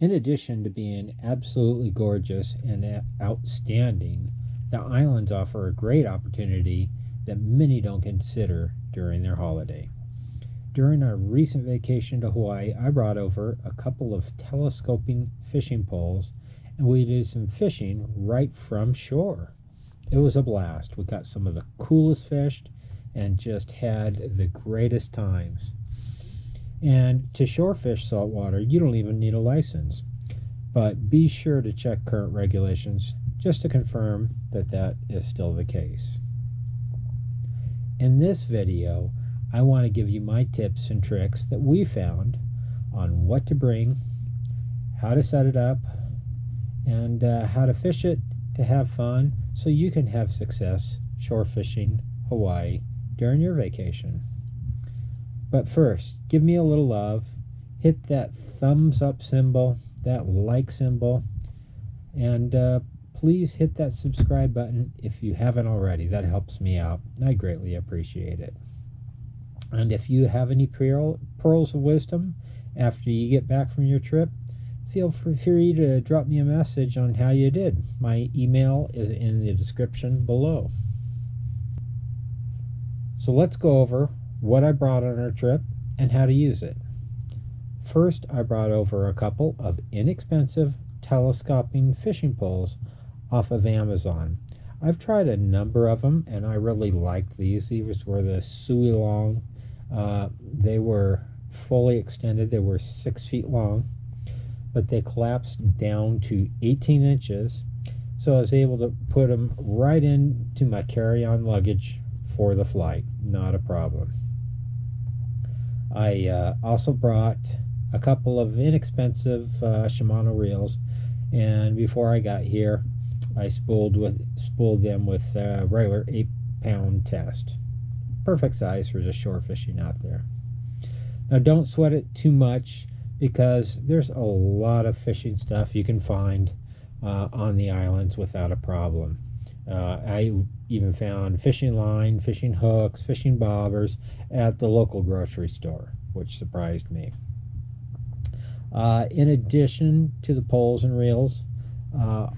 In addition to being absolutely gorgeous and outstanding, the islands offer a great opportunity that many don't consider during their holiday. During our recent vacation to Hawaii, I brought over a couple of telescoping fishing poles and we did some fishing right from shore. It was a blast. We caught some of the coolest fish and just had the greatest times. And to shore fish saltwater, you don't even need a license. But be sure to check current regulations just to confirm that that is still the case. In this video, I want to give you my tips and tricks that we found on what to bring, how to set it up, and how to fish it to have fun so you can have success shore fishing Hawaii during your vacation. But first, give me a little love, hit that thumbs up symbol, that like symbol, and please hit that subscribe button if you haven't already. That helps me out. I greatly appreciate it. And if you have any pearls of wisdom after you get back from your trip, feel free to drop me a message on how you did. My email is in the description below. So let's go over what I brought on our trip and how to use it. First, I brought over a couple of inexpensive telescoping fishing poles off of Amazon. I've tried a number of them and I really liked these. These were the Sui Long. They were fully extended. They were 6 feet long, but they collapsed down to 18 inches. So I was able to put them right into my carry-on luggage for the flight. Not a problem. I also brought a couple of inexpensive Shimano reels, and before I got here I spooled them with a regular 8-pound test. Perfect size for just shore fishing out there. Now don't sweat it too much because there's a lot of fishing stuff you can find on the islands without a problem. I even found fishing line, fishing hooks, fishing bobbers at the local grocery store, which surprised me. In addition to the poles and reels,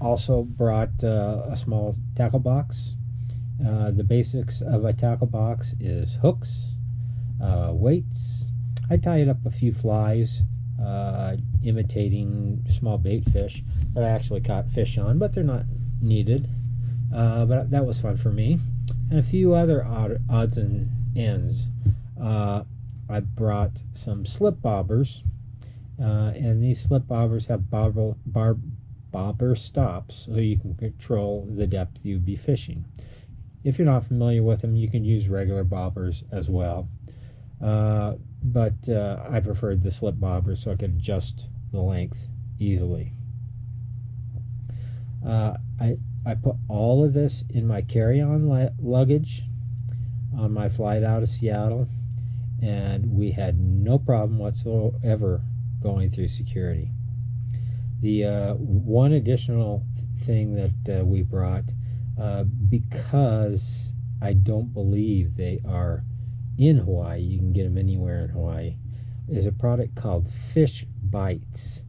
also brought a small tackle box. The basics of a tackle box is hooks, weights. I tied up a few flies imitating small bait fish that I actually caught fish on, but they're not needed. But that was fun for me. And a few other odds and ends. I brought some slip bobbers, and these slip bobbers have bobber stops so you can control the depth you'd be fishing. If you're not familiar with them, you can use regular bobbers as well. But I preferred the slip bobbers so I could adjust the length easily. I put all of this in my carry-on luggage on my flight out of Seattle, and we had no problem whatsoever going through security. The one additional thing that we brought, because I don't believe they are in Hawaii, you can get them anywhere in Hawaii, is a product called Fish Bites.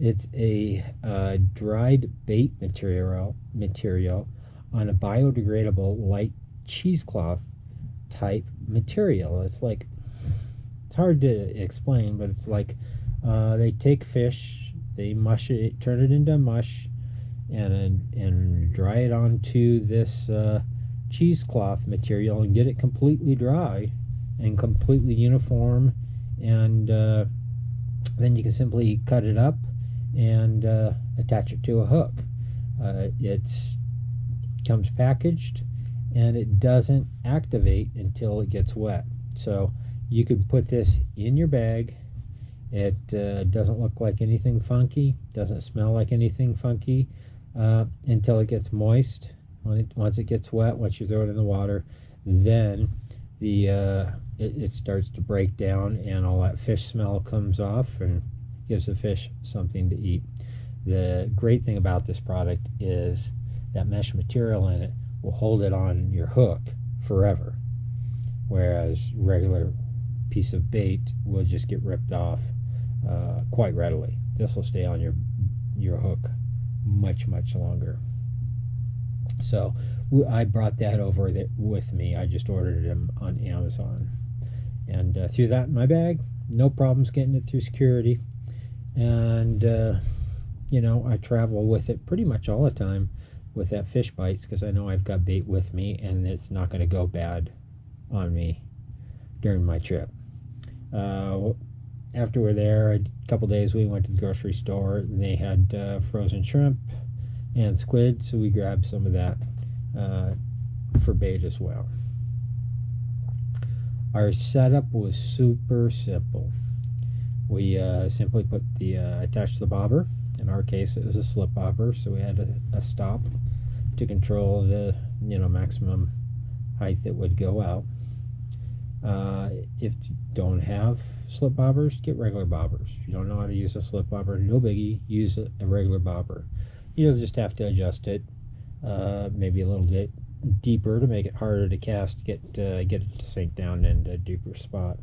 It's a dried bait material on a biodegradable light cheesecloth type material. It's hard to explain, but it's like they take fish, they mush it, turn it into mush, and dry it onto this cheesecloth material and get it completely dry and completely uniform, and then you can simply cut it up and attach it to a hook. It comes packaged and it doesn't activate until it gets wet. So you can put this in your bag. It doesn't look like anything funky, doesn't smell like anything funky until it gets moist. Once it gets wet, once you throw it in the water, then it starts to break down and all that fish smell comes off and gives the fish something to eat. The great thing about this product is that mesh material in it will hold it on your hook forever, whereas regular piece of bait will just get ripped off quite readily. this will stay on your hook much longer. So I brought that over with me. I just ordered them on Amazon and threw that in my bag. No problems getting it through security. And you know, I travel with it pretty much all the time with that fish bites, because I know I've got bait with me and it's not going to go bad on me during my trip. After we're there, a couple days, we went to the grocery store and they had frozen shrimp and squid, so we grabbed some of that for bait as well. Our setup was super simple. We simply put attached the bobber. In our case, it was a slip bobber, so we had a stop to control the maximum height that would go out. If you don't have slip bobbers, get regular bobbers. If you don't know how to use a slip bobber, no biggie, use a regular bobber. You'll just have to adjust it maybe a little bit deeper to make it harder to cast, get it to sink down in a deeper spot.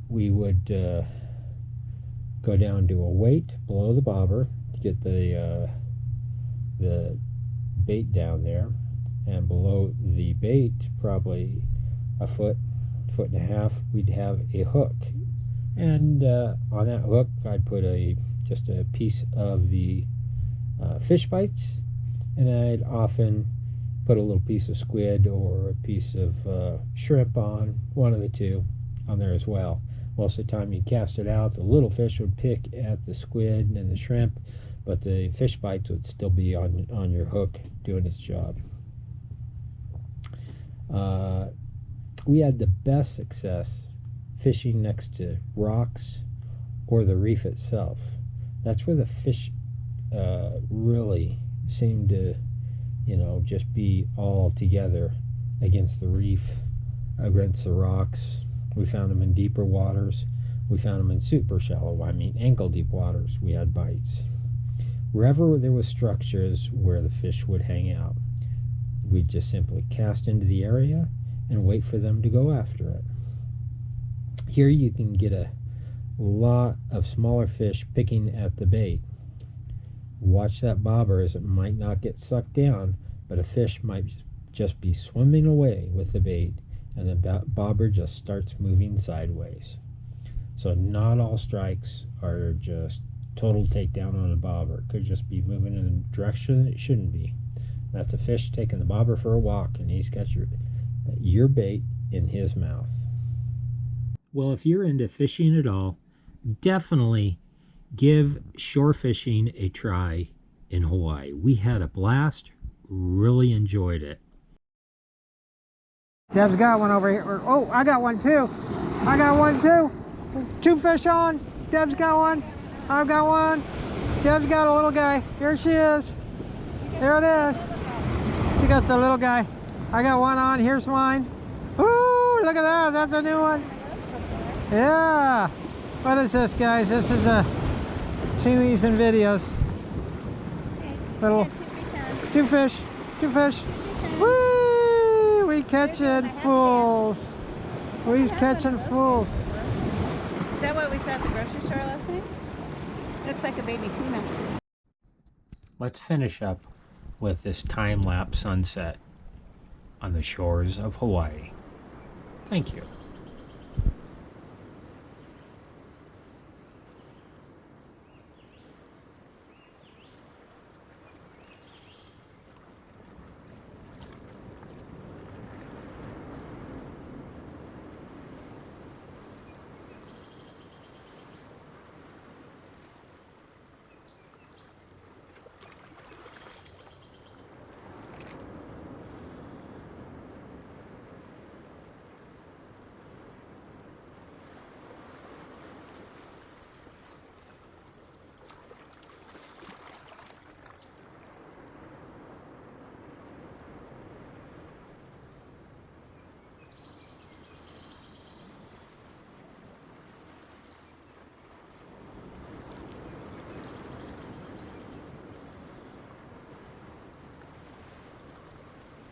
We would go down to a weight below the bobber to get the bait down there, and below the bait, probably a foot and a half, we'd have a hook, and on that hook I'd put just a piece of the fish bites, and I'd often put a little piece of squid or a piece of shrimp on, one of the two on there as well. Most of the time you cast it out, the little fish would pick at the squid and the shrimp, but the fish bites would still be on your hook doing its job. We had the best success fishing next to rocks or the reef itself. That's where the fish really seemed to, just be all together against the reef, against the rocks. We found them in deeper waters. We found them in super shallow, ankle deep waters. We had bites. Wherever there was structures where the fish would hang out, we'd just simply cast into the area and wait for them to go after it. Here you can get a lot of smaller fish picking at the bait. Watch that bobber, as it might not get sucked down, but a fish might just be swimming away with the bait, and the bobber just starts moving sideways. So not all strikes are just total takedown on a bobber. It could just be moving in a direction that it shouldn't be. That's a fish taking the bobber for a walk, and he's got your bait in his mouth. Well, if you're into fishing at all, definitely give shore fishing a try in Hawaii. We had a blast, really enjoyed it. Deb's got one over here. Oh, I got one too. I got one too. 2 fish on. Deb's got one. I've got one. Deb's got a little guy. Here she is. There it is. She got the little guy. I got one on. Here's mine. Ooh, look at that. That's a new one. Yeah. What is this, guys? This is seen these in videos. Little 2 fish. 2 fish. Woo! We catching fools. We's catching fools. Is that what we saw at the grocery store last night? Looks like a baby tuna. Let's finish up with this time-lapse sunset on the shores of Hawaii. Thank you.